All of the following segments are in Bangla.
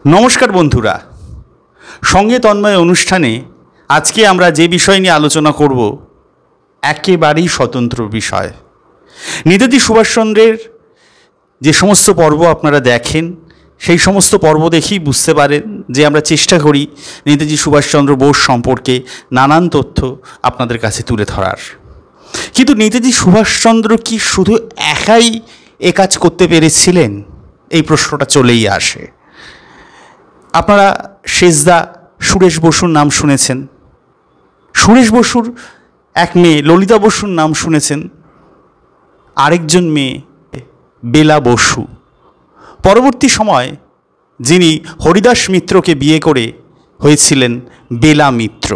নমস্কার বন্ধুরা, সঙ্গে তন্ময় অনুষ্ঠানে আজকে আমরা যে বিষয় নিয়ে আলোচনা করব একেবারেই স্বতন্ত্র বিষয়। নেতাজি সুভাষচন্দ্রের যে সমস্ত পর্ব আপনারা দেখেন, সেই সমস্ত পর্ব দেখেই বুঝতে পারেন যে আমরা চেষ্টা করি নেতাজি সুভাষচন্দ্র বোস সম্পর্কে নানান তথ্য আপনাদের কাছে তুলে ধরার। কিন্তু নেতাজি সুভাষচন্দ্র কি শুধু একাই এ কাজ করতে পেরেছিলেন? এই প্রশ্নটা চলেই আসে। আপনারা শেষদা সুরেশ বসুর নাম শুনেছেন, সুরেশ বসুর এক মেয়ে ললিতা বসুর নাম শুনেছেন, আরেকজন মেয়ে বেলা বসু। পরবর্তী সময় যিনি হরিদাস মিত্রকে বিয়ে করে হয়েছিলেন বেলা মিত্র।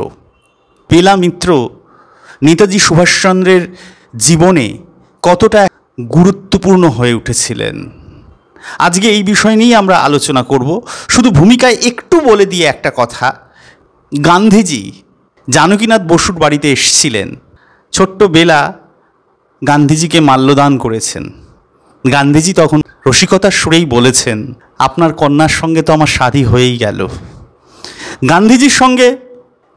বেলা মিত্র নেতাজি সুভাষচন্দ্রের জীবনে কতটা গুরুত্বপূর্ণ হয়ে উঠেছিলেন, আজকে এই বিষয় নিয়েই আমরা আলোচনা করব। শুধু ভূমিকায় একটু বলে দিয়ে একটা কথা, গান্ধীজি জানকীনাথ বসুর বাড়িতে এসেছিলেন। ছোট্ট বেলা গান্ধীজিকে মাল্যদান করেছেন। গান্ধীজি তখন রসিকতার সুরেই বলেছেন, আপনার কন্যার সঙ্গে তো আমার শাদী হয়েই গেল। গান্ধীজির সঙ্গে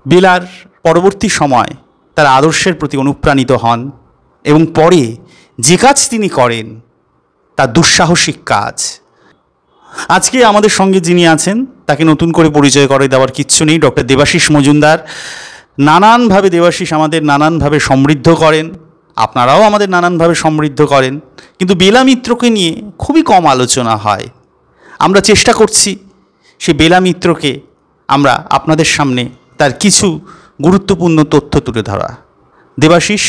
বেলার পরবর্তী সময় তার আদর্শের প্রতি অনুপ্রাণিত হন এবং পরে যে কাজ তিনি করেন তা দুঃসাহসিক কাজ। আজকে আমাদের সঙ্গে যিনি আছেন তাকে নতুন করে পরিচয় করে দেওয়ার কিচ্ছু নেই। ডক্টর দেবাশিস মজুমদার। নানানভাবে দেবাশিস আমাদের নানানভাবে সমৃদ্ধ করেন, আপনারাও আমাদের নানানভাবে সমৃদ্ধ করেন, কিন্তু বেলা মিত্রকে নিয়ে খুবই কম আলোচনা হয়। আমরা চেষ্টা করছি সে বেলা মিত্রকে আমরা আপনাদের সামনে তার কিছু গুরুত্বপূর্ণ তথ্য তুলে ধরা। দেবাশিস,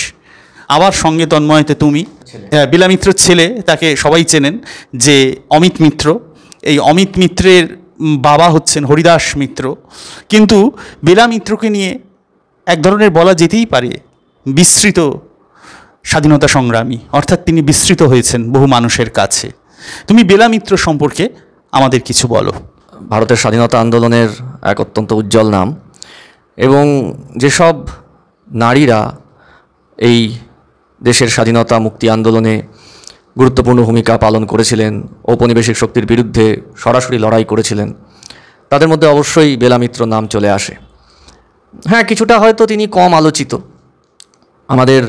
আবার সঙ্গে তন্ময়তে তুমি। বেলা মিত্রর ছেলে, তাকে সবাই চেনেন যে অমিত মিত্র। এই অমিত মিত্রের বাবা হচ্ছেন হরিদাস মিত্র। কিন্তু বেলা মিত্রকে নিয়ে এক ধরনের বলা যেতেই পারে বিস্তৃত স্বাধীনতা সংগ্রামী, অর্থাৎ তিনি বিস্তৃত হয়েছেন বহু মানুষের কাছে। তুমি বেলা মিত্র সম্পর্কে আমাদের কিছু বলো। ভারতের স্বাধীনতা আন্দোলনের এক অত্যন্ত উজ্জ্বল নাম, এবং যেসব নারীরা এই দেশের স্বাধীনতা মুক্তি আন্দোলনে গুরুত্বপূর্ণ ভূমিকা পালন করেছিলেন, ঔপনিবেশিক শক্তির বিরুদ্ধে সরাসরি লড়াই করেছিলেন, তাদের মধ্যে অবশ্যই বেলা মিত্র নাম চলে আসে। হ্যাঁ, কিছুটা হয়তো তিনি কম আলোচিত। আমাদের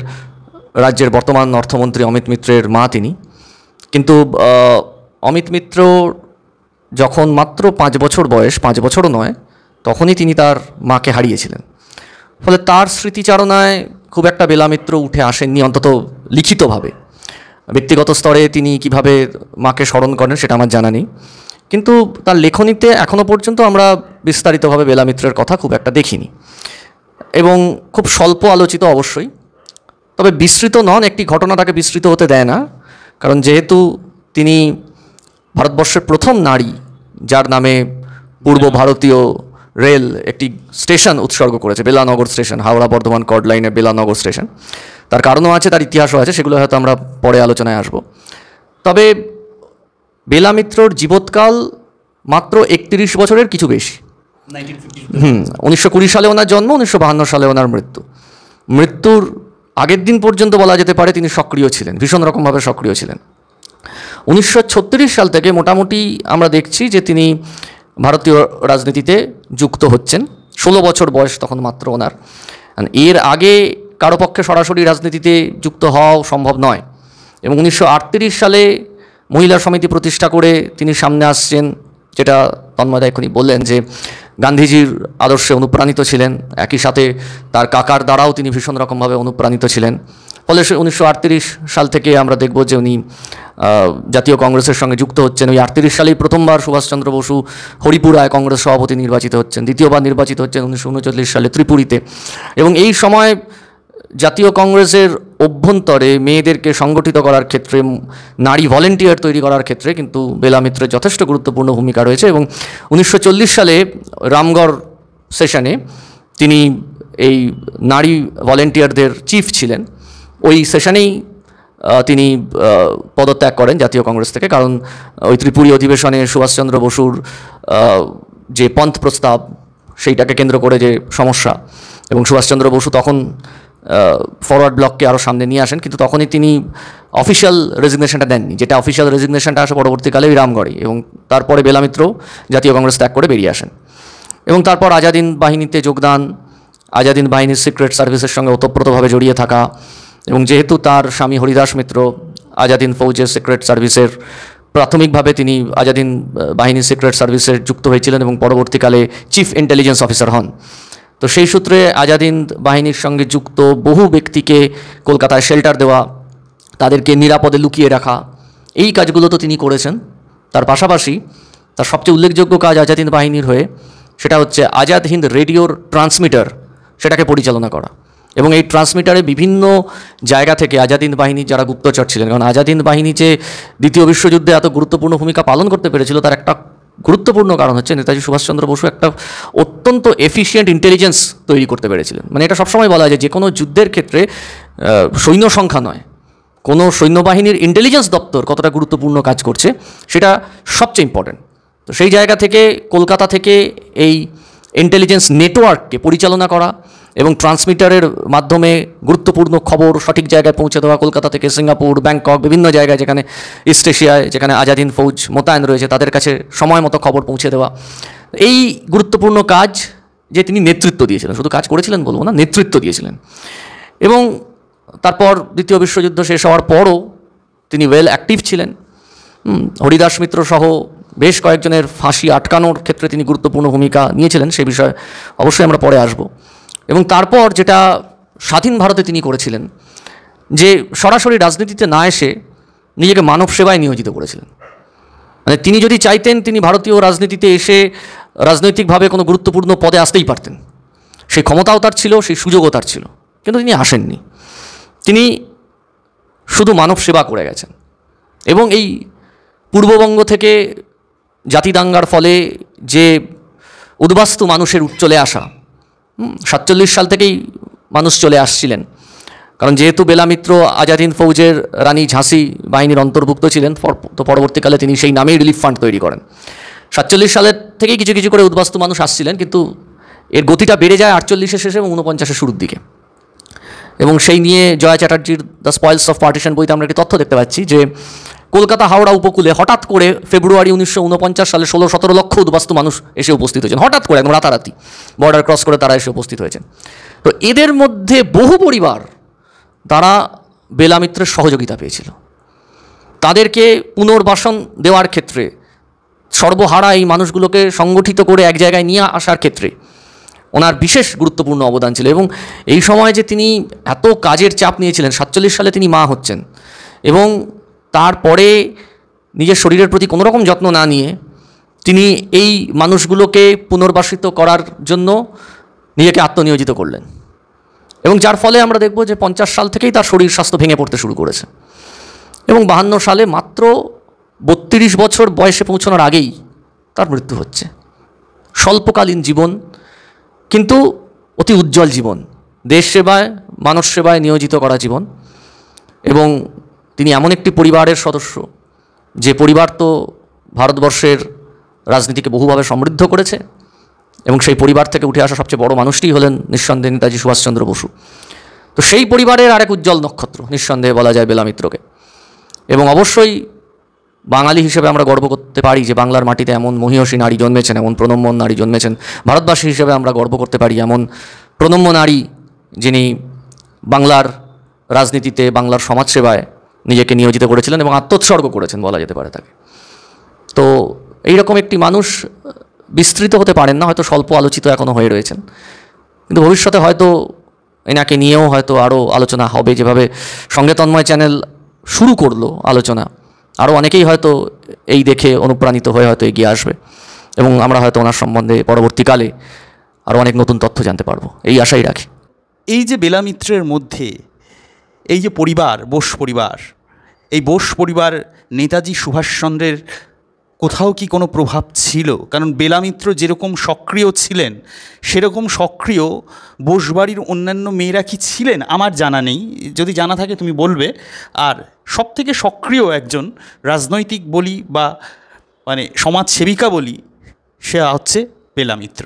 রাজ্যের বর্তমান অর্থমন্ত্রী অমিত মিত্রের মা তিনি, কিন্তু অমিত মিত্র যখন মাত্র 5 বছর বয়স, 5 বছরও নয়, তখনই তিনি তার মাকে হারিয়েছিলেন। ফলে তার স্মৃতিচারণায় খুব একটা বেলা মিত্র উঠে আসেননি, অন্তত লিখিতভাবে। ব্যক্তিগত স্তরে তিনি কিভাবে মাকে স্মরণ করেন সেটা আমার জানা নেই, কিন্তু তার লেখনীতে এখনও পর্যন্ত আমরা বিস্তারিতভাবে বেলা মিত্রের কথা খুব একটা দেখিনি, এবং খুব স্বল্প আলোচিত অবশ্যই। তবে বিস্তৃত নন, একটি ঘটনা তাকে বিস্তৃত হতে দেয় না, কারণ যেহেতু তিনি ভারতবর্ষের প্রথম নারী যার নামে পূর্ব ভারতীয় রেল একটি স্টেশন উৎসর্গ করেছে, বেলানগর স্টেশন, হাওড়া বর্ধমান কর্ড লাইনে বেলানগর স্টেশন। তার কারণও আছে, তার ইতিহাসও আছে, সেগুলো হয়তো আমরা পরে আলোচনায় আসব। তবে বেলা মিত্রর জীবৎকাল মাত্র 31 বছরের কিছু বেশি। 1920 সালে ওনার জন্ম, 1952 সালে ওনার মৃত্যুর আগের দিন পর্যন্ত বলা যেতে পারে তিনি সক্রিয় ছিলেন, ভীষণ রকমভাবে সক্রিয় ছিলেন। 1936 সাল থেকে মোটামুটি আমরা দেখছি যে তিনি ভারতীয় রাজনীতিতে যুক্ত হচ্ছেন। 16 বছর বয়স তখন মাত্র ওনার। এর আগে কারো পক্ষে সরাসরি রাজনীতিতে যুক্ত হওয়াও সম্ভব নয়, এবং 1938 সালে মহিলা সমিতি প্রতিষ্ঠা করে তিনি সামনে আসছেন, যেটা তন্ময়দা এখনই বললেন যে গান্ধীজির আদর্শে অনুপ্রাণিত ছিলেন, একই সাথে তার কাকার দ্বারাও তিনি ভীষণ রকমভাবে অনুপ্রাণিত ছিলেন। ফলে 1938 সাল থেকে আমরা দেখব যে উনি জাতীয় কংগ্রেসের সঙ্গে যুক্ত হচ্ছেন। ওই 38 সালেই প্রথমবার সুভাষচন্দ্র বসু হরিপুরায় কংগ্রেস সভাপতি নির্বাচিত হচ্ছেন, দ্বিতীয়বার নির্বাচিত হচ্ছেন 1939 সালে ত্রিপুরীতে। এবং এই সময় জাতীয় কংগ্রেসের অভ্যন্তরে মেয়েদেরকে সংগঠিত করার ক্ষেত্রে, নারী ভলেন্টিয়ার তৈরি করার ক্ষেত্রে কিন্তু বেলা মিত্রের যথেষ্ট গুরুত্বপূর্ণ ভূমিকা রয়েছে। এবং 1940 সালে রামগড় সেশনে তিনি এই নারী ভলেন্টিয়ারদের চিফ ছিলেন। ওই সেশনেই তিনি পদত্যাগ করেন জাতীয় কংগ্রেস থেকে, কারণ ওই ত্রিপুরী অধিবেশনে সুভাষচন্দ্র বসুর যে পন্থ প্রস্তাব, সেইটাকে কেন্দ্র করে যে সমস্যা, এবং সুভাষচন্দ্র বসু তখন ফরওয়ার্ড ব্লককে আরও সামনে নিয়ে আসেন, কিন্তু তখনই তিনি অফিসিয়াল রেজিগনেশনটা দেননি, যেটা অফিসিয়াল রেজিগনেশনটা আসে পরবর্তীকালে বিরামগড়ে, এবং তারপরে বেলামিত্র জাতীয় কংগ্রেস ত্যাগ করে বেরিয়ে আসেন। এবং তারপর আজাদিন বাহিনীতে যোগদান, আজাদিন বাহিনীর সিক্রেট সার্ভিসের সঙ্গে ওতপ্রোতভাবে জড়িয়ে থাকা, এবং যেহেতু তার স্বামী হরিদাস মিত্র আজাদিন ফৌজের সিক্রেট সার্ভিসের, প্রাথমিকভাবে তিনি আজাদিন বাহিনীর সিক্রেট সার্ভিসে যুক্ত হয়েছিলেন এবং পরবর্তীকালে চিফ ইন্টেলিজেন্স অফিসার হন। তো সেই সূত্রে আজাদিন বাহিনীর সঙ্গে যুক্ত বহু ব্যক্তিকে কলকাতায় শেল্টার দেওয়া, তাদেরকে নিরাপদে লুকিয়ে রাখা, এই কাজগুলো তো তিনি করেছেন। তার পাশাপাশি তার সবচেয়ে উল্লেখযোগ্য কাজ আজাদ হিন্দ বাহিনীর হয়ে, সেটা হচ্ছে আজাদ হিন্দ রেডিওর ট্রান্সমিটার, সেটাকে পরিচালনা করা। এবং এই ট্রান্সমিটারে বিভিন্ন জায়গা থেকে আজাদ হিন্দ বাহিনীর যারা গুপ্তচর ছিলেন, কারণ আজাদ হিন্দ বাহিনী যে দ্বিতীয় বিশ্বযুদ্ধে এত গুরুত্বপূর্ণ ভূমিকা পালন করতে পেরেছিল, তার একটা গুরুত্বপূর্ণ কারণ হচ্ছে নেতাজি সুভাষচন্দ্র বসু একটা অত্যন্ত এফিশিয়েন্ট ইন্টেলিজেন্স তৈরি করতে পেরেছিলেন। মানে এটা সবসময় বলা হয় যে কোনো যুদ্ধের ক্ষেত্রে সৈন্য সংখ্যা নয়, কোনো সৈন্যবাহিনীর ইন্টেলিজেন্স দপ্তর কতটা গুরুত্বপূর্ণ কাজ করছে সেটা সবচেয়ে ইম্পর্টেন্ট। তো সেই জায়গা থেকে কলকাতা থেকে এই ইন্টেলিজেন্স নেটওয়ার্ককে পরিচালনা করা এবং ট্রান্সমিটারের মাধ্যমে গুরুত্বপূর্ণ খবর সঠিক জায়গায় পৌঁছে দেওয়া, কলকাতা থেকে সিঙ্গাপুর, ব্যাংকক, বিভিন্ন জায়গায় যেখানে ইস্ট এশিয়ায় যেখানে আজাদ হিন্দ ফৌজ মোতায়েন রয়েছে তাদের কাছে সময় মতো খবর পৌঁছে দেওয়া, এই গুরুত্বপূর্ণ কাজ যে তিনি নেতৃত্ব দিয়েছিলেন, শুধু কাজ করেছিলেন বলবো না, নেতৃত্ব দিয়েছিলেন। এবং তারপর দ্বিতীয় বিশ্বযুদ্ধ শেষ হওয়ার পরও তিনি ওয়েল অ্যাক্টিভ ছিলেন। হরিদাস মিত্র সহ বেশ কয়েকজনের ফাঁসি আটকানোর ক্ষেত্রে তিনি গুরুত্বপূর্ণ ভূমিকা নিয়েছিলেন, সে বিষয়ে অবশ্যই আমরা পরে আসব। এবং তারপর যেটা স্বাধীন ভারতে তিনি করেছিলেন, যে সরাসরি রাজনীতিতে না এসে নিজেকে মানব সেবায় নিয়োজিত করেছিলেন। মানে তিনি যদি চাইতেন তিনি ভারতীয় রাজনীতিতে এসে রাজনৈতিকভাবে কোনো গুরুত্বপূর্ণ পদে আসতেই পারতেন, সেই ক্ষমতাও তার ছিল, সেই সুযোগও তার ছিল, কিন্তু তিনি আসেননি। তিনি শুধু মানব সেবা করে গেছেন। এবং এই পূর্ববঙ্গ থেকে জাতিদাঙ্গার ফলে যে উদ্বাস্তু মানুষের চলে আসা, 47 সাল থেকেই মানুষ চলে আসছিলেন, কারণ যেহেতু বেলামিত্র আজাদ হিন্দ ফৌজের রানী ঝাঁসি বাহিনীর অন্তর্ভুক্ত ছিলেন, তো পরবর্তীকালে তিনি সেই নামেই রিলিফ ফান্ড তৈরি করেন। 47 সালের থেকেই কিছু কিছু করে উদ্বাস্তু মানুষ আসছিলেন, কিন্তু এর গতিটা বেড়ে যায় 48-এর শেষে এবং 49-এর শুরুর দিকে। এবং সেই নিয়ে জয়া চ্যাটার্জির দ্য স্পয়েলস অফ পার্টিশন বইতে আমরা একটি তথ্য দেখতে পাচ্ছি যে কলকাতা হাওড়া উপকূলে হঠাৎ করে ফেব্রুয়ারি 1949 সালে 16-17 লক্ষ উদ্বাস্তু মানুষ এসে উপস্থিত হয়েছেন, হঠাৎ করে একদম রাতারাতি বর্ডার ক্রস করে তারা এসে উপস্থিত হয়েছেন। তো এদের মধ্যে বহু পরিবার তারা বেলামিত্রের সহযোগিতা পেয়েছিল। তাদেরকে পুনর্বাসন দেওয়ার ক্ষেত্রে, সর্বহারা এই মানুষগুলোকে সংগঠিত করে এক জায়গায় নিয়ে আসার ক্ষেত্রে ওনার বিশেষ গুরুত্বপূর্ণ অবদান ছিল। এবং এই সময় যে তিনি এত কাজের চাপ নিয়েছিলেন, 47 সালে তিনি মা হচ্ছেন এবং তারপরে নিজের শরীরের প্রতি কোনো রকম যত্ন না নিয়ে তিনি এই মানুষগুলোকে পুনর্বাসিত করার জন্য নিজেকে আত্মনিয়োজিত করলেন। এবং যার ফলে আমরা দেখব যে 50 সাল থেকেই তার শরীর স্বাস্থ্য ভেঙে পড়তে শুরু করেছে এবং 52 সালে মাত্র 32 বছর বয়সে পৌঁছানোর আগেই তার মৃত্যু হচ্ছে। স্বল্পকালীন জীবন, কিন্তু অতি উজ্জ্বল জীবন, দেশ সেবায় মানব সেবায় নিয়োজিত করা জীবন। এবং তিনি এমন একটি পরিবারের সদস্য, যে পরিবার তো ভারতবর্ষের রাজনীতিকে বহুভাবে সমৃদ্ধ করেছে, এবং সেই পরিবার থেকে উঠে আসা সবচেয়ে বড় মানুষটি হলেন নিঃসন্দেহে নেতাজি সুভাষচন্দ্র বসু। তো সেই পরিবারের আরেক উজ্জ্বল নক্ষত্র নিঃসন্দেহে বলা যায় বেলামিত্রকে। এবং অবশ্যই বাঙালি হিসেবে আমরা গর্ব করতে পারি যে বাংলার মাটিতে এমন মহীয়সী নারী জন্মেছেন, এমন প্রণম্য নারী জন্মেছেন। ভারতবাসী হিসেবে আমরা গর্ব করতে পারি এমন প্রণম্য নারী যিনি বাংলার রাজনীতিতে, বাংলার সমাজসেবায় নিজেকে নিয়োজিত করেছিলেন এবং আত্মোৎসর্গ করেছেন বলা যেতে পারে তাকে। তো এইরকম একটি মানুষ বিস্তৃত হতে পারেন না, হয়তো স্বল্প আলোচিত এখনও হয়ে রয়েছেন, কিন্তু ভবিষ্যতে হয়তো এনাকে নিয়েও হয়তো আরও আলোচনা হবে। যেভাবে সঙ্গে তন্ময় চ্যানেল শুরু করলো আলোচনা, আরও অনেকেই হয়তো এই দেখে অনুপ্রাণিত হয়ে হয়তো এগিয়ে আসবে এবং আমরা হয়তো ওনার সম্বন্ধে পরবর্তীকালে আরও অনেক নতুন তথ্য জানতে পারবো, এই আশাই রাখি। এই যে বেলামিত্রের মধ্যে এই যে পরিবার, বোস পরিবার, এই বোস পরিবার নেতাজি সুভাষচন্দ্রের কোথাও কি কোনো প্রভাব ছিল? কারণ বেলামিত্র যেরকম সক্রিয় ছিলেন সেরকম সক্রিয় বোসবাড়ির অন্যান্য মেয়েরা কি ছিলেন? আমার জানা নেই, যদি জানা থাকে তুমি বলবে। আর সবথেকে সক্রিয় একজন রাজনৈতিক বলি বা মানে সমাজসেবিকা বলি, সে হচ্ছে বেলামিত্র।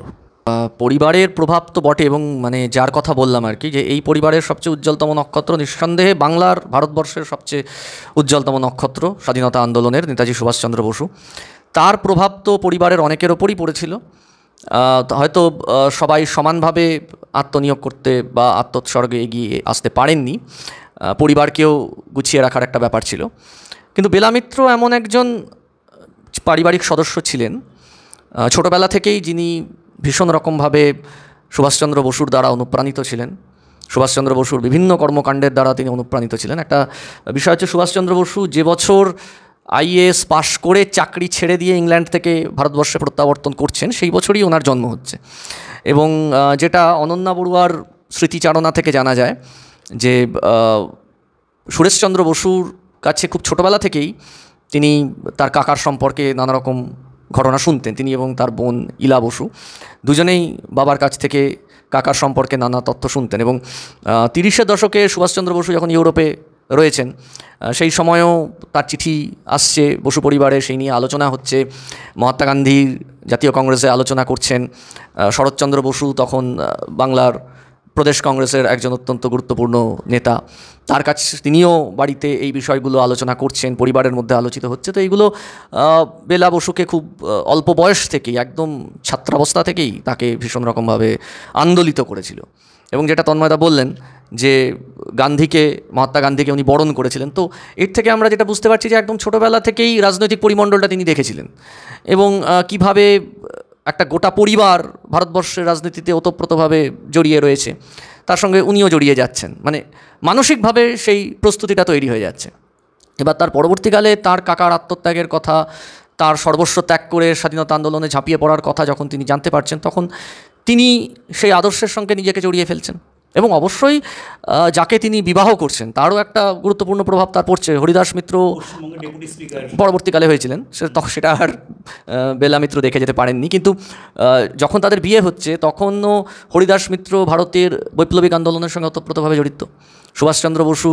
পরিবারের প্রভাব তো বটে, এবং মানে যার কথা বললাম আর কি, যে এই পরিবারের সবচেয়ে উজ্জ্বলতম নক্ষত্র নিঃসন্দেহে বাংলার, ভারতবর্ষের সবচেয়ে উজ্জ্বলতম নক্ষত্র স্বাধীনতা আন্দোলনের নেতাজি সুভাষচন্দ্র বসু। তার প্রভাব তো পরিবারের অনেকের ওপরই পড়েছিল। হয়তো সবাই সমানভাবে আত্মনিয়োগ করতে বা আত্মোৎসর্গে এগিয়ে আসতে পারেননি, পরিবারকেও গুছিয়ে রাখার একটা ব্যাপার ছিল। কিন্তু বেলা মিত্র এমন একজন পারিবারিক সদস্য ছিলেন ছোটোবেলা থেকেই, যিনি ভীষণ রকমভাবে সুভাষচন্দ্র বসুর দ্বারা অনুপ্রাণিত ছিলেন। সুভাষচন্দ্র বসুর বিভিন্ন কর্মকাণ্ডের দ্বারা তিনি অনুপ্রাণিত ছিলেন। একটা বিষয় হচ্ছে, সুভাষচন্দ্র বসু যে বছর আইএএস পাশ করে চাকরি ছেড়ে দিয়ে ইংল্যান্ড থেকে ভারতবর্ষে প্রত্যাবর্তন করছেন, সেই বছরই ওনার জন্ম হচ্ছে। এবং যেটা অনন্যা বড়ুয়ার স্মৃতিচারণা থেকে জানা যায় যে সুরেশচন্দ্র বসুর কাছে খুব ছোটোবেলা থেকেই তিনি তার কাকার সম্পর্কে নানা রকম ঘটনা শুনতেন। তিনি এবং তার বোন ইলা বসু দুজনেই বাবার কাছ থেকে কাকার সম্পর্কে নানা তথ্য শুনতেন। এবং 30-এর দশকে সুভাষচন্দ্র বসু যখন ইউরোপে রয়েছেন, সেই সময়েও তার চিঠি আসছে বসু পরিবারে, সেই নিয়ে আলোচনা হচ্ছে। মহাত্মা গান্ধীর জাতীয় কংগ্রেসে আলোচনা করছেন। শরৎচন্দ্র বসু তখন বাংলার প্রদেশ কংগ্রেসের একজন অত্যন্ত গুরুত্বপূর্ণ নেতা, তার কাছে তিনিও বাড়িতে এই বিষয়গুলো আলোচনা করছেন, পরিবারের মধ্যে আলোচিত হচ্ছে। তো এইগুলো বেলা বসুকে খুব অল্প বয়স থেকেই, একদম ছাত্রাবস্থা থেকেই তাকে ভীষণ রকমভাবে আন্দোলিত করেছিল। এবং যেটা তন্ময়দা বললেন যে মহাত্মা গান্ধীকে উনি বরণ করেছিলেন, তো এর থেকে আমরা যেটা বুঝতে পারছি যে একদম ছোটোবেলা থেকেই রাজনৈতিক পরিমণ্ডলটা তিনি দেখেছিলেন, এবং কিভাবে একটা গোটা পরিবার ভারতবর্ষের রাজনীতিতে ওতপ্রোতভাবে জড়িয়ে রয়েছে, তার সঙ্গে উনিও জড়িয়ে যাচ্ছেন, মানে মানসিকভাবে সেই প্রস্তুতিটা তৈরি হয়ে যাচ্ছে। এবার তার পরবর্তীকালে তার কাকার আত্মত্যাগের কথা, তার সর্বস্ব ত্যাগ করে স্বাধীনতা আন্দোলনে ঝাঁপিয়ে পড়ার কথা যখন তিনি জানতে পারছেন, তখন তিনি সেই আদর্শের সঙ্গে নিজেকে জড়িয়ে ফেলছেন। এবং অবশ্যই যাকে তিনি বিবাহ করছেন তারও একটা গুরুত্বপূর্ণ প্রভাব তার পড়ছে। হরিদাস মিত্র পরবর্তীকালে হয়েছিলেন, সেটা আর বেলা মিত্র দেখে যেতে পারেননি, কিন্তু যখন তাদের বিয়ে হচ্ছে তখনও হরিদাস মিত্র ভারতের বৈপ্লবিক আন্দোলনের সঙ্গে ওতপ্রোতভাবে জড়িত। সুভাষচন্দ্র বসু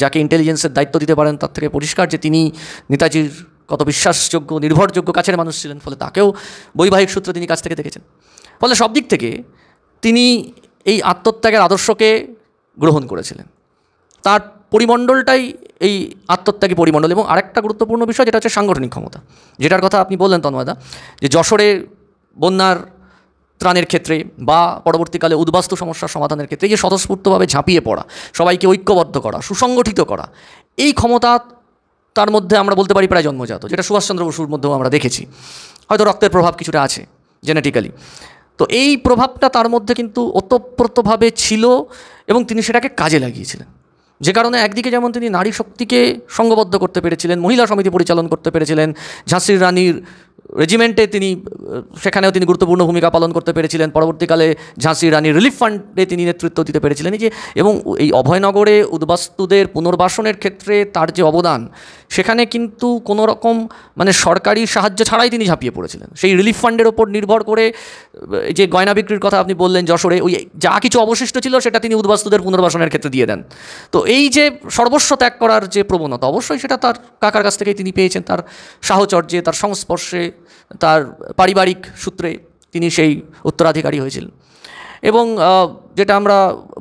যাকে ইন্টেলিজেন্সের দায়িত্ব দিতে পারেন, তার থেকে পরিষ্কার যে তিনি নেতাজির কত বিশ্বাসযোগ্য, নির্ভরযোগ্য কাছের মানুষ ছিলেন, ফলে তাকেও বৈবাহিক সূত্রে তিনি কাছ থেকে দেখেছেন। ফলে সব দিক থেকে তিনি এই আত্মত্যাগের আদর্শকে গ্রহণ করেছিলেন। তার পরিমণ্ডলটাই এই আত্মত্যাগী পরিমণ্ডল। এবং আরেকটা গুরুত্বপূর্ণ বিষয় যেটা হচ্ছে সাংগঠনিক ক্ষমতা, যেটার কথা আপনি বললেন তন্ময়দা, যে যশোরে বন্যার ত্রাণের ক্ষেত্রে বা পরবর্তীকালে উদ্বাস্তু সমস্যার সমাধানের ক্ষেত্রে যে স্বতঃস্ফূর্তভাবে ঝাঁপিয়ে পড়া, সবাইকে ঐক্যবদ্ধ করা, সুসংগঠিত করা, এই ক্ষমতা তার মধ্যে আমরা বলতে পারি প্রায় জন্মজাত, যেটা সুভাষচন্দ্র বসুর মধ্যেও আমরা দেখেছি। হয়তো রক্তের প্রভাব কিছুটা আছে জেনেটিক্যালি, তো এই প্রভাবটা তার মধ্যে কিন্তু ওতপ্রোতভাবে ছিল এবং তিনি সেটাকে কাজে লাগিয়েছিলেন। যে কারণে একদিকে যেমন তিনি নারী শক্তিকে সংঘবদ্ধ করতে পেরেছিলেন, মহিলা সমিতি পরিচালন করতে পেরেছিলেন, ঝাঁসির রানীর রেজিমেন্টে সেখানেও তিনি গুরুত্বপূর্ণ ভূমিকা পালন করতে পেরেছিলেন, পরবর্তীকালে ঝাঁসির রানীর রিলিফ ফান্ডে তিনি নেতৃত্ব দিতে পেরেছিলেন। এবং এই অভয়নগরে উদ্বাস্তুদের পুনর্বাসনের ক্ষেত্রে তার যে অবদান, সেখানে কিন্তু কোনো রকম মানে সরকারি সাহায্য ছাড়াই তিনি ঝাঁপিয়ে পড়েছিলেন। সেই রিলিফ ফান্ডের ওপর নির্ভর করে যে গয়না বিক্রির কথা আপনি বললেন যশোরে, ওই যা কিছু অবশিষ্ট ছিল সেটা তিনি উদ্বাস্তুদের পুনর্বাসনের ক্ষেত্রে দিয়ে দেন। তো এই যে সর্বস্ব ত্যাগ করার যে প্রবণতা, অবশ্যই সেটা তার কাকার কাছ থেকেই তিনি পেয়েছেন, তার সাহচর্যে, তার সংস্পর্শে, তার পারিবারিক সূত্রে তিনি সেই উত্তরাধিকারী হয়েছিলেন। এবং যেটা আমরা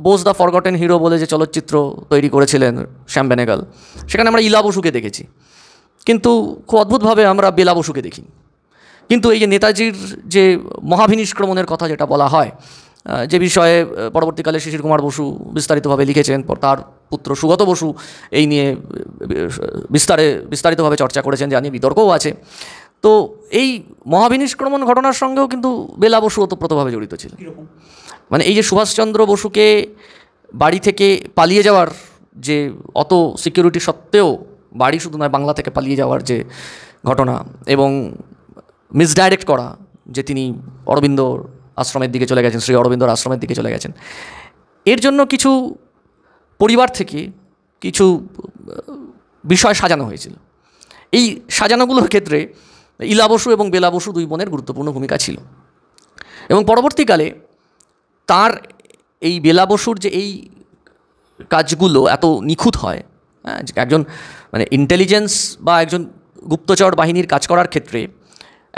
বোস দ্য ফরগটেন হিরো বলে যে চলচ্চিত্র তৈরি করেছিলেন শ্যাম বেনেগাল, সেখানে আমরা ইলা বসুকে দেখেছি, কিন্তু খুব অদ্ভুতভাবে আমরা বেলা বসুকে দেখি। কিন্তু এই যে নেতাজির যে মহাভিনিষ্ক্রমণের কথা যেটা বলা হয়, যে বিষয়ে পরবর্তীকালে শিশির কুমার বসু বিস্তারিতভাবে লিখেছেন, তার পুত্র সুগত বসু এই নিয়ে বিস্তারিতভাবে চর্চা করেছেন, যা নিয়ে বিতর্কও আছে। তো এই মহাভিনিষ্ক্রমণ ঘটনার সঙ্গেও কিন্তু বেলা বসু ওতপ্রোতভাবে জড়িত ছিল। মানে এই যে সুভাষচন্দ্র বসুকে বাড়ি থেকে পালিয়ে যাওয়ার যে অত সিকিউরিটি সত্ত্বেও, বাড়ি শুধু নয় বাংলা থেকে পালিয়ে যাওয়ার যে ঘটনা, এবং মিসডাইরেক্ট করা যে তিনি অরবিন্দ আশ্রমের দিকে চলে গেছেন, শ্রী অরবিন্দর আশ্রমের দিকে চলে গেছেন, এর জন্য কিছু পরিবার থেকে কিছু বিষয় সাজানো হয়েছিল। এই সাজানোগুলোর ক্ষেত্রে ইলা বসু এবং বেলা বসু দুই বোনের গুরুত্বপূর্ণ ভূমিকা ছিল। এবং পরবর্তীকালে তার এই বেলা বসুর যে এই কাজগুলো এত নিখুঁত হয়, একজন মানে ইন্টেলিজেন্স বা একজন গুপ্তচর বাহিনীর কাজ করার ক্ষেত্রে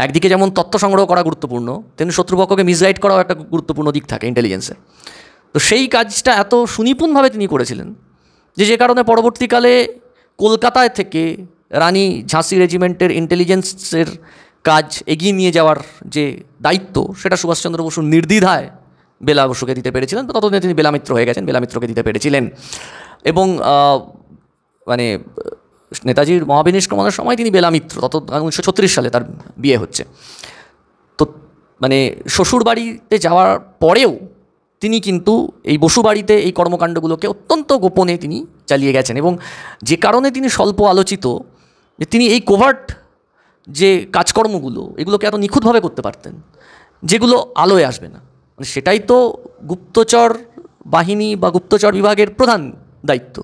একদিকে যেমন তথ্য সংগ্রহ করা গুরুত্বপূর্ণ, তেমনি শত্রুপক্ষকে মিসগাইড করাও একটা গুরুত্বপূর্ণ দিক থাকে ইন্টেলিজেন্সের। তো সেই কাজটা এত সুনিপুণভাবে তিনি করেছিলেন যে কারণে পরবর্তীকালে কলকাতায় থেকে রানী ঝাঁসি রেজিমেন্টের ইন্টেলিজেন্সের কাজ এগিয়ে নিয়ে যাওয়ার যে দায়িত্ব, সেটা সুভাষচন্দ্র বসু নির্দ্বিধায় বেলা বসুকে দিতে পেরেছিলেন। ততদিনে তিনি বেলামিত্র হয়ে গেছেন, বেলামিত্রকে দিতে পেরেছিলেন। এবং মানে নেতাজির মহাবিনিষ্ক্রমণের সময় তিনি বেলামিত্র, 1936 সালে তার বিয়ে হচ্ছে। তো মানে শ্বশুর বাড়িতে যাওয়ার পরেও তিনি কিন্তু এই বসু বাড়িতে এই কর্মকাণ্ডগুলোকে অত্যন্ত গোপনে তিনি চালিয়ে গেছেন, এবং যে কারণে তিনি স্বল্প আলোচিত, যে তিনি এই কোভার্ট যে কাজকর্মগুলো এগুলোকে এত নিখুঁতভাবে করতে পারতেন যেগুলো আলোয় আসবে না। মানে সেটাই তো গুপ্তচর বাহিনী বা গুপ্তচর বিভাগের প্রধান দায়িত্ব,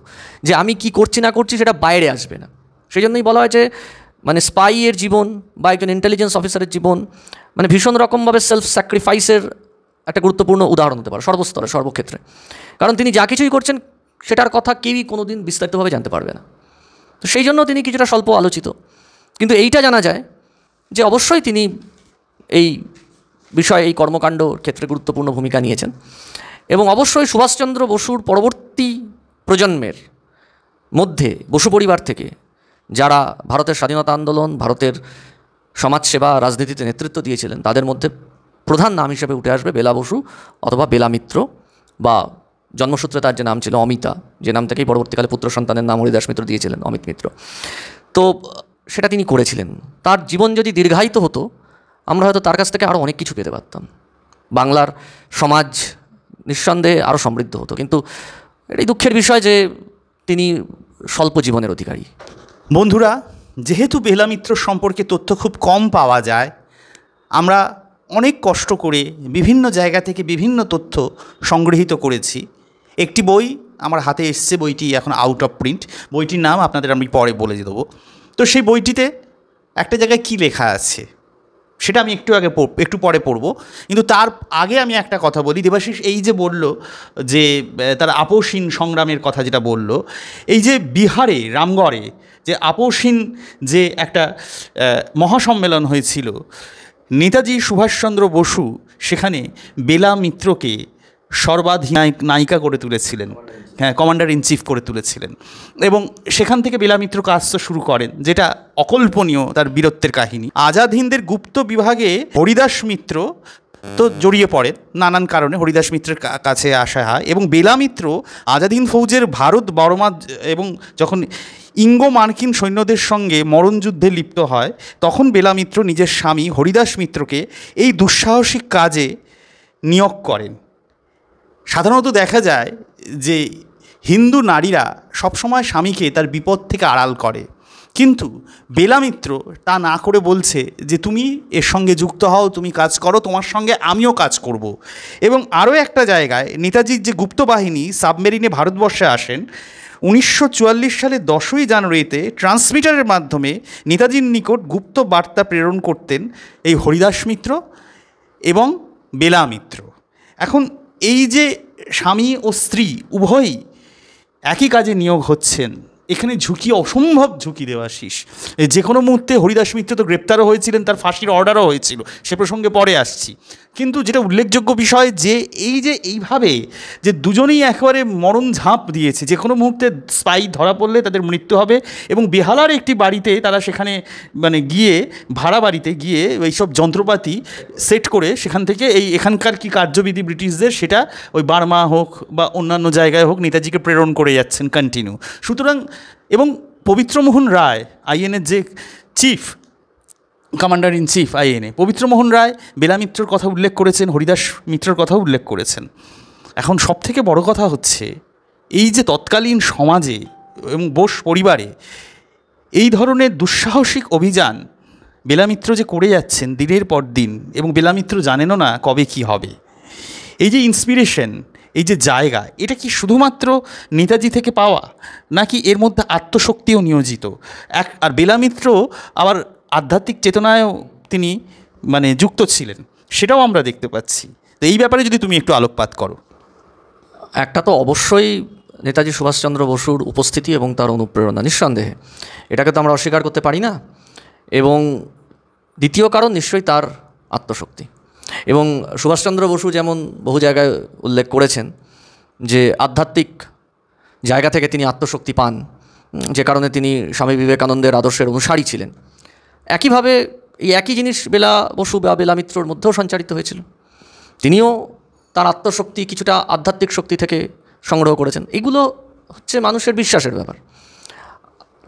যে আমি কি করছি না করছি সেটা বাইরে আসবে না। সেই জন্যই বলা হয় যে মানে স্পাইয়ের জীবন বা একজন ইন্টেলিজেন্স অফিসারের জীবন মানে ভীষণ রকমভাবে সেলফ স্যাক্রিফাইসের একটা গুরুত্বপূর্ণ উদাহরণ হতে পারে সর্বস্তরে, সর্বক্ষেত্রে। কারণ তিনি যা কিছুই করছেন সেটার কথা কেউই কোনো দিন বিস্তারিতভাবে জানতে পারবে না। তো সেই জন্য তিনি কিছুটা স্বল্প আলোচিত। কিন্তু এইটা জানা যায় যে অবশ্যই তিনি এই বিষয়ে, এই কর্মকাণ্ডর ক্ষেত্রে গুরুত্বপূর্ণ ভূমিকা নিয়েছেন। এবং অবশ্যই সুভাষচন্দ্র বসুর পরবর্তী প্রজন্মের মধ্যে বসু পরিবার থেকে যারা ভারতের স্বাধীনতা আন্দোলন, ভারতের সমাজসেবা, রাজনীতিতে নেতৃত্ব দিয়েছিলেন, তাদের মধ্যে প্রধান নাম হিসেবে উঠে আসবে বেলা বসু অথবা বেলা মিত্র, বা জন্মসূত্রে তার যে নাম ছিল অমিতা, যে নাম থেকেই পরবর্তীকালে পুত্র সন্তানের নাম হরিদাস মিত্র দিয়েছিলেন, অমিত মিত্র। তো সেটা তিনি করেছিলেন। তার জীবন যদি দীর্ঘায়িত হতো, আমরা হয়তো তার কাছ থেকে আরও অনেক কিছু পেতে পারতাম। বাংলার সমাজ নিঃসন্দেহে আরও সমৃদ্ধ হতো। কিন্তু এটাই দুঃখের বিষয় যে তিনি স্বল্প জীবনের অধিকারী। বন্ধুরা, যেহেতু বেলা মিত্র সম্পর্কে তথ্য খুব কম পাওয়া যায়, আমরা অনেক কষ্ট করে বিভিন্ন জায়গা থেকে বিভিন্ন তথ্য সংগৃহীত করেছি। একটি বই আমার হাতে এসছে, বইটি এখন আউট অফ প্রিন্ট। বইটির নাম আপনাদের আমি পরে বলে দেবো। তো সেই বইটিতে একটা জায়গায় কী লেখা আছে সেটা আমি একটু পরে পড়ব। কিন্তু তার আগে আমি একটা কথা বলি। দেবাশিস এই যে বলল যে তার আপসহীন সংগ্রামের কথা যেটা বলল, এই যে বিহারে রামগড়ে যে আপসহীন যে একটা মহাসম্মেলন হয়েছিল, নেতাজি সুভাষচন্দ্র বসু সেখানে বেলা মিত্রকে সর্বাধিনায়ক নায়িকা করে তুলেছিলেন, হ্যাঁ, কমান্ডার ইন চিফ করে তুলেছিলেন। এবং সেখান থেকে বেলা মিত্র কাজ শুরু করেন, যেটা অকল্পনীয় তার বীরত্বের কাহিনী। আজাদ হিন্দের গুপ্ত বিভাগে হরিদাস মিত্র তো জড়িয়ে পড়েন নানান কারণে, হরিদাস মিত্রের কাছে আসা হয়। এবং বেলা মিত্র আজাদ হিন্দ ফৌজের ভারত বর্মা এবং যখন ইঙ্গো মার্কিন সৈন্যদের সঙ্গে মরণযুদ্ধে লিপ্ত হয়, তখন বেলা মিত্র নিজের স্বামী হরিদাস মিত্রকে এই দুঃসাহসিক কাজে নিয়োগ করেন। সাধারণত দেখা যায় যে হিন্দু নারীরা সবসময় স্বামীকে তার বিপদ থেকে আড়াল করে, কিন্তু বেলা মিত্র তা না করে বলছে যে তুমি এর সঙ্গে যুক্ত হও, তুমি কাজ করো, তোমার সঙ্গে আমিও কাজ করব। এবং আরও একটা জায়গায় নেতাজির যে গুপ্ত বাহিনী সাবমেরিনে ভারতবর্ষে আসেন, 1944 সালের 10ই জানুয়ারিতে ট্রান্সমিটারের মাধ্যমে নেতাজির নিকট গুপ্ত বার্তা প্রেরণ করতেন এই হরিদাস মিত্র এবং বেলা মিত্র। এখন এই যে স্বামী ও স্ত্রী উভয়ই একই কাজে নিয়োগ হচ্ছেন, এখানে ঝুঁকি, অসম্ভব ঝুঁকি। দেওয়াশিস, যে কোনো মুহূর্তে হরিদাস মিত্র তো গ্রেপ্তারও হয়েছিলেন, তার ফাঁসির অর্ডারও হয়েছিল, সে প্রসঙ্গে পরে আসছি। কিন্তু যেটা উল্লেখযোগ্য বিষয় যে এইভাবে যে দুজনেই একেবারে মরণ ঝাঁপ দিয়েছে, যে কোনো মুহূর্তে স্পাই ধরা পড়লে তাদের মৃত্যু হবে। এবং বেহালার একটি বাড়িতে তারা সেখানে গিয়ে, ভাড়া বাড়িতে গিয়ে এইসব যন্ত্রপাতি সেট করে সেখান থেকে এখানকার কি কার্যবিধি ব্রিটিশদের, সেটা ওই বার্মা হোক বা অন্যান্য জায়গায় হোক নেতাজিকে প্রেরণ করে যাচ্ছেন কন্টিনিউ। সুতরাং এবং পবিত্রমোহন রায়, আইএনএর যে chief, commander in chief INA, Pabitramohan Roy Bela মিত্রর কথা উল্লেখ করেছেন, হরিদাস মিত্রর কথাও উল্লেখ করেছেন। এখন সবথেকে বড় কথা হচ্ছে এই যে তৎকালীন সমাজে এবং বোস পরিবারে এই ধরনের দুঃসাহসিক অভিযান বেলা মিত্র যে করে যাচ্ছেন দিনের পর দিন, এবং বেলা মিত্র জানেনও না কবে কি হবে। এই যে ইন্সপিরেশন, এই যে জায়গা, এটা কি শুধুমাত্র নেতাজি থেকে পাওয়া, নাকি এর মধ্যে আত্মশক্তিও নিয়োজিত? আর বেলা মিত্র আবার আধ্যাত্মিক চেতনায়ও তিনি যুক্ত ছিলেন, সেটাও আমরা দেখতে পাচ্ছি। তো এই ব্যাপারে যদি তুমি একটু আলোকপাত করো। একটা তো অবশ্যই নেতাজি সুভাষচন্দ্র বসুর উপস্থিতি এবং তার অনুপ্রেরণা, নিঃসন্দেহে এটাকে তো আমরা অস্বীকার করতে পারি না। এবং দ্বিতীয় কারণ নিশ্চয়ই তার আত্মশক্তি। এবং সুভাষচন্দ্র বসু যেমন বহু জায়গায় উল্লেখ করেছেন যে আধ্যাত্মিক জায়গা থেকে তিনি আত্মশক্তি পান, যে কারণে তিনি স্বামী বিবেকানন্দের আদর্শের অনুসারী ছিলেন। একইভাবে এই একই জিনিস বেলা বসু বা বেলা মিত্রর মধ্যেও সঞ্চারিত হয়েছিল। তিনিও তার আত্মশক্তি কিছুটা আধ্যাত্মিক শক্তি থেকে সংগ্রহ করেছেন। এগুলো হচ্ছে মানুষের বিশ্বাসের ব্যাপার।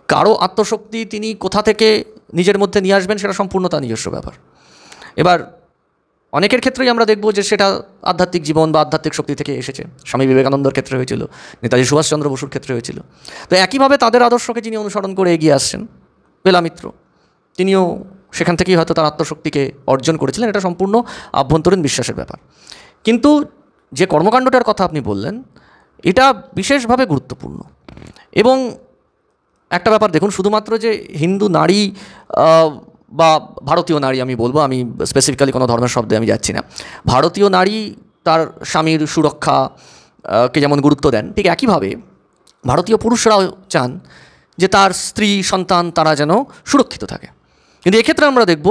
কারো আত্মশক্তি তিনি কোথা থেকে নিজের মধ্যে নিয়ে আসবেন সেটা সম্পূর্ণ তার নিজস্ব ব্যাপার। এবার অনেকের ক্ষেত্রেই আমরা দেখব যে সেটা আধ্যাত্মিক জীবন বা আধ্যাত্মিক শক্তি থেকে এসেছে। স্বামী বিবেকানন্দর ক্ষেত্রে হয়েছিল, নেতাজি সুভাষচন্দ্র বসুর ক্ষেত্রে হয়েছিল। তো একইভাবে তাদের আদর্শকে যিনি অনুসরণ করে এগিয়ে আসছেন, বেলা মিত্র, তিনিও সেখান থেকেই হয়তো তার আত্মশক্তিকে অর্জন করেছিলেন। এটা সম্পূর্ণ আভ্যন্তরীণ বিশ্বাসের ব্যাপার। কিন্তু যে কর্মকাণ্ডটার কথা আপনি বললেন, এটা বিশেষভাবে গুরুত্বপূর্ণ। এবং একটা ব্যাপার দেখুন, শুধুমাত্র যে হিন্দু নারী বা ভারতীয় নারী আমি বলবো, আমি স্পেসিফিক্যালি কোনো ধর্মের শব্দে আমি যাচ্ছি না, ভারতীয় নারী তার স্বামীর সুরক্ষাকে যেমন গুরুত্ব দেন, ঠিক একইভাবে ভারতীয় পুরুষরাও চান যে তার স্ত্রী সন্তান তারা যেন সুরক্ষিত থাকে। কিন্তু এক্ষেত্রে আমরা দেখব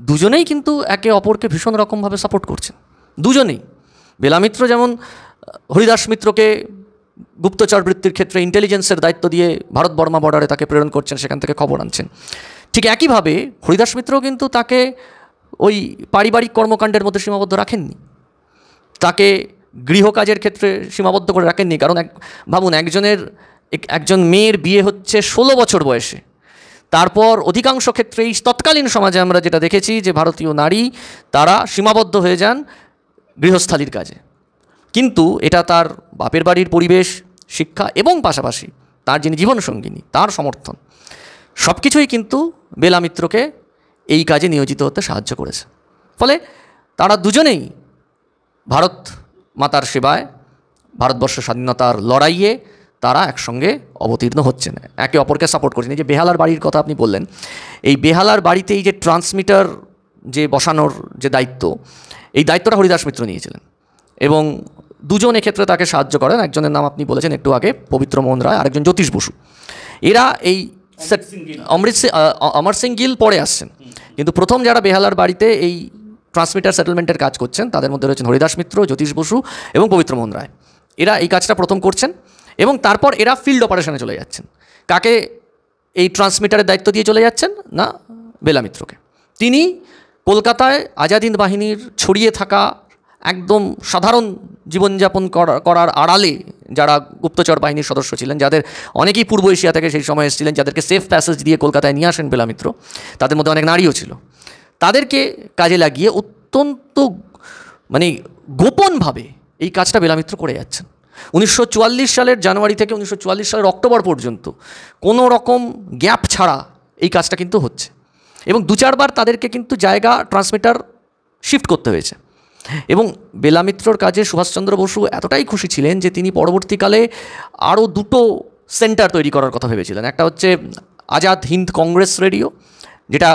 দুজনেই কিন্তু একে অপরকে ভীষণ রকমভাবে সাপোর্ট করছেন, দুজনেই। বেলা মিত্র যেমন হরিদাস মিত্রকে গুপ্তচর বৃত্তির ক্ষেত্রে ইন্টেলিজেন্সের দায়িত্ব দিয়ে ভারত বর্মা বর্ডারে তাকে প্রেরণ করছেন, সেখান থেকে খবর আনছেন। ঠিক একইভাবে হরিদাস মিত্রও কিন্তু তাকে ওই পারিবারিক কর্মকাণ্ডের মধ্যে সীমাবদ্ধ রাখেননি, তাকে গৃহকাজের ক্ষেত্রে সীমাবদ্ধ করে রাখেননি। কারণ ভাবুন, একজন মেয়ের বিয়ে হচ্ছে 16 বছর বয়সে, তারপর অধিকাংশ ক্ষেত্রেই তৎকালীন সমাজে আমরা যেটা দেখেছি যে ভারতীয় নারী তারা সীমাবদ্ধ হয়ে যান গৃহস্থালির কাজে। কিন্তু এটা তার বাপের বাড়ির পরিবেশ, শিক্ষা এবং পাশাপাশি তার যিনি জীবনসঙ্গিনী তার সমর্থন, সব কিছুই কিন্তু বেলা মিত্রকে এই কাজে নিয়োজিত হতে সাহায্য করেছে। ফলে তারা দুজনেই ভারত মাতার সেবায়, ভারতবর্ষের স্বাধীনতার লড়াইয়ে তারা একসঙ্গে অবতীর্ণ হচ্ছেন, একে অপরকে সাপোর্ট করছেন। এই যে বেহালার বাড়ির কথা আপনি বললেন, এই বেহালার বাড়িতে এই যে ট্রান্সমিটার যে বসানোর যে দায়িত্ব, এই দায়িত্বটা হরিদাস মিত্র নিয়েছিলেন এবং দুজন এক্ষেত্রে তাকে সাহায্য করেন। একজনের নাম আপনি বলেছেন একটু আগে, পবিত্র মোহন রায়, আরেকজন জ্যোতিষ বসু। এরা এই অমর সিং গিল পরে আসছেন, কিন্তু প্রথম যারা বেহালার বাড়িতে এই ট্রান্সমিটার সেটেলমেন্টের কাজ করছেন তাদের মধ্যে রয়েছেন হরিদাস মিত্র, জ্যোতিষ বসু এবং পবিত্র মোহন রায়। এরা এই কাজটা প্রথম করছেন এবং তারপর এরা ফিল্ড অপারেশনে চলে যাচ্ছেন। কাকে এই ট্রান্সমিটারের দায়িত্ব দিয়ে চলে যাচ্ছেন না, বেলা মিত্রকে। তিনি কলকাতায় আজাদ হিন্দ বাহিনীর ছড়িয়ে থাকা একদম সাধারণ জীবনযাপন করার আড়ালে যারা গুপ্তচর বাহিনীর সদস্য ছিলেন, যাদের অনেকেই পূর্ব এশিয়া থেকে সেই সময় এসেছিলেন, যাদেরকে সেফ প্যাসেজ দিয়ে কলকাতায় নিয়ে আসেন বেলা মিত্র, তাদের মধ্যে অনেক নারীও ছিল, তাদেরকে কাজে লাগিয়ে অত্যন্ত গোপনভাবে এই কাজটা বেলা মিত্র করে যাচ্ছেন। 1944 সালের জানুয়ারি থেকে 1944 সালের অক্টোবর পর্যন্ত কোনো রকম গ্যাপ ছাড়া এই কাজটা কিন্তু হচ্ছে এবং 2-4 বার তাদেরকে কিন্তু জায়গা ট্রান্সমিটার শিফট করতে হয়েছে। এবং বেলা মিত্রর কাজে সুভাষচন্দ্র বসু এতটাই খুশি ছিলেন যে তিনি পরবর্তীকালে আরও 2টো সেন্টার তৈরি করার কথা ভেবেছিলেন। একটা হচ্ছে আজাদ হিন্দ কংগ্রেস রেডিও, যেটা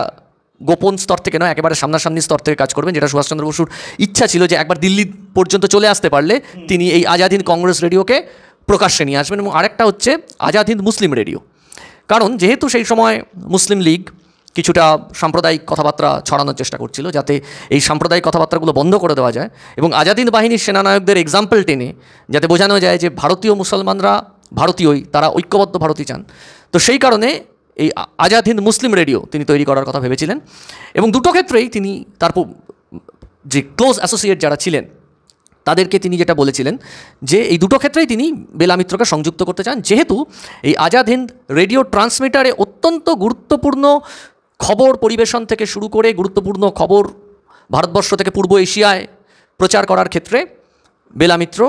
গোপন স্তর থেকে নয়, একেবারে সামনাসামনি স্তর থেকে কাজ করবেন, যেটা সুভাষচন্দ্র বসুর ইচ্ছা ছিল যে একবার দিল্লি পর্যন্ত চলে আসতে পারলে তিনি এই আজাদ হিন্দ কংগ্রেস রেডিওকে প্রকাশ্যে নিয়ে আসবেন। এবং আরেকটা হচ্ছে আজাদ হিন্দ মুসলিম রেডিও, কারণ যেহেতু সেই সময় মুসলিম লীগ কিছুটা সাম্প্রদায়িক কথাবার্তা ছড়ানোর চেষ্টা করছিল, যাতে এই সাম্প্রদায়িক কথাবার্তাগুলো বন্ধ করে দেওয়া যায় এবং আজাদ হিন্দ বাহিনীর সেনানায়কদের এক্সাম্পল টেনে যাতে বোঝানো যায় যে ভারতীয় মুসলমানরা ভারতীয়ই, তারা ঐক্যবদ্ধ ভারতই চান। তো সেই কারণে এই আজাদ হিন্দ মুসলিম রেডিও তিনি তৈরি করার কথা ভেবেছিলেন এবং 2টো ক্ষেত্রেই তিনি তার যে ক্লোজ অ্যাসোসিয়েট যারা ছিলেন তাদেরকে তিনি যেটা বলেছিলেন যে এই 2টো ক্ষেত্রেই তিনি বেলা মিত্রকে সংযুক্ত করতে চান, যেহেতু এই আজাদ হিন্দ রেডিও ট্রান্সমিটারে অত্যন্ত গুরুত্বপূর্ণ খবর পরিবেশন থেকে শুরু করে গুরুত্বপূর্ণ খবর ভারতবর্ষ থেকে পূর্ব এশিয়ায় প্রচার করার ক্ষেত্রে বেলা মিত্র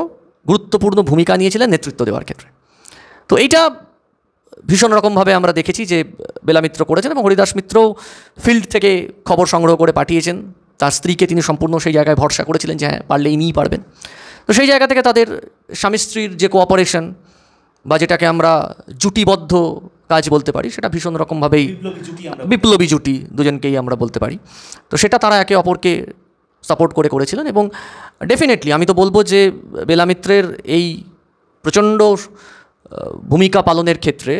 গুরুত্বপূর্ণ ভূমিকা নিয়েছিলেন নেতৃত্ব দেওয়ার ক্ষেত্রে। তো এইটা ভীষণ রকমভাবে আমরা দেখেছি যে বেলা মিত্র করেছেন এবং হরিদাস মিত্রও ফিল্ড থেকে খবর সংগ্রহ করে পাঠিয়েছেন। তার স্ত্রীকে তিনি সম্পূর্ণ সেই জায়গায় ভরসা করেছিলেন যে হ্যাঁ, পারলে ইনিই পারবেন। তো সেই জায়গা থেকে তাদের স্বামী স্ত্রীর যে কোঅপারেশন বা যেটাকে আমরা জুটিবদ্ধ কাজ বলতে পারি, সেটা ভীষণ রকমভাবেই বিপ্লবী জুটি দুজনকেই আমরা বলতে পারি। তো সেটা তারা একে অপরকে সাপোর্ট করেছিলেন এবং ডেফিনেটলি আমি তো বলবো যে বেলা মিত্রের এই প্রচণ্ড ভূমিকা পালনের ক্ষেত্রে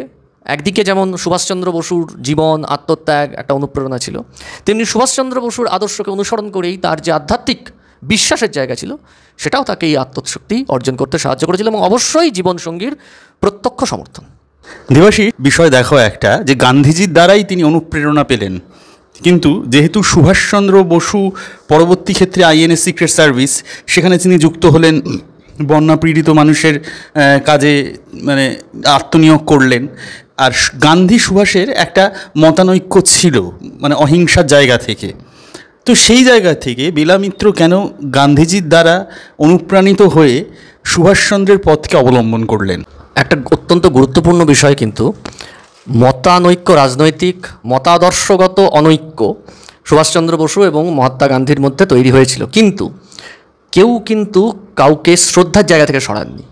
একদিকে যেমন সুভাষচন্দ্র বসুর জীবন আত্মত্যাগ একটা অনুপ্রেরণা ছিল, তেমনি সুভাষচন্দ্র বসুর আদর্শকে অনুসরণ করেই তার যে আধ্যাত্মিক বিশ্বাসের জায়গা ছিল সেটাও তাকে এই আত্মশক্তি অর্জন করতে সাহায্য করেছিল, এবং অবশ্যই জীবনসঙ্গীর প্রত্যক্ষ সমর্থন। দেবাশী, বিষয় দেখো একটা, যে গান্ধীজির দ্বারাই তিনি অনুপ্রেরণা পেলেন, কিন্তু যেহেতু সুভাষচন্দ্র বসু পরবর্তী ক্ষেত্রে আইএনএস সিক্রেট সার্ভিস, সেখানে তিনি যুক্ত হলেন, বন্যা পীড়িত মানুষের কাজে মানে আত্মনিয়োগ করলেন। আর গান্ধী সুভাষের একটা মতানৈক্য ছিল, মানে অহিংসার জায়গা থেকে। তো সেই জায়গা থেকে বিলামিত্র কেন গান্ধীজির দ্বারা অনুপ্রাণিত হয়ে সুভাষচন্দ্রের পথকে অবলম্বন করলেন? একটা অত্যন্ত গুরুত্বপূর্ণ বিষয়, কিন্তু মতানৈক্য, রাজনৈতিক মতাদর্শগত অনৈক্য সুভাষচন্দ্র বসু এবং মহাত্মা গান্ধীর মধ্যে তৈরি হয়েছিল, কিন্তু কেউ কিন্তু কাউকে শ্রদ্ধার জায়গা থেকে সরাননি।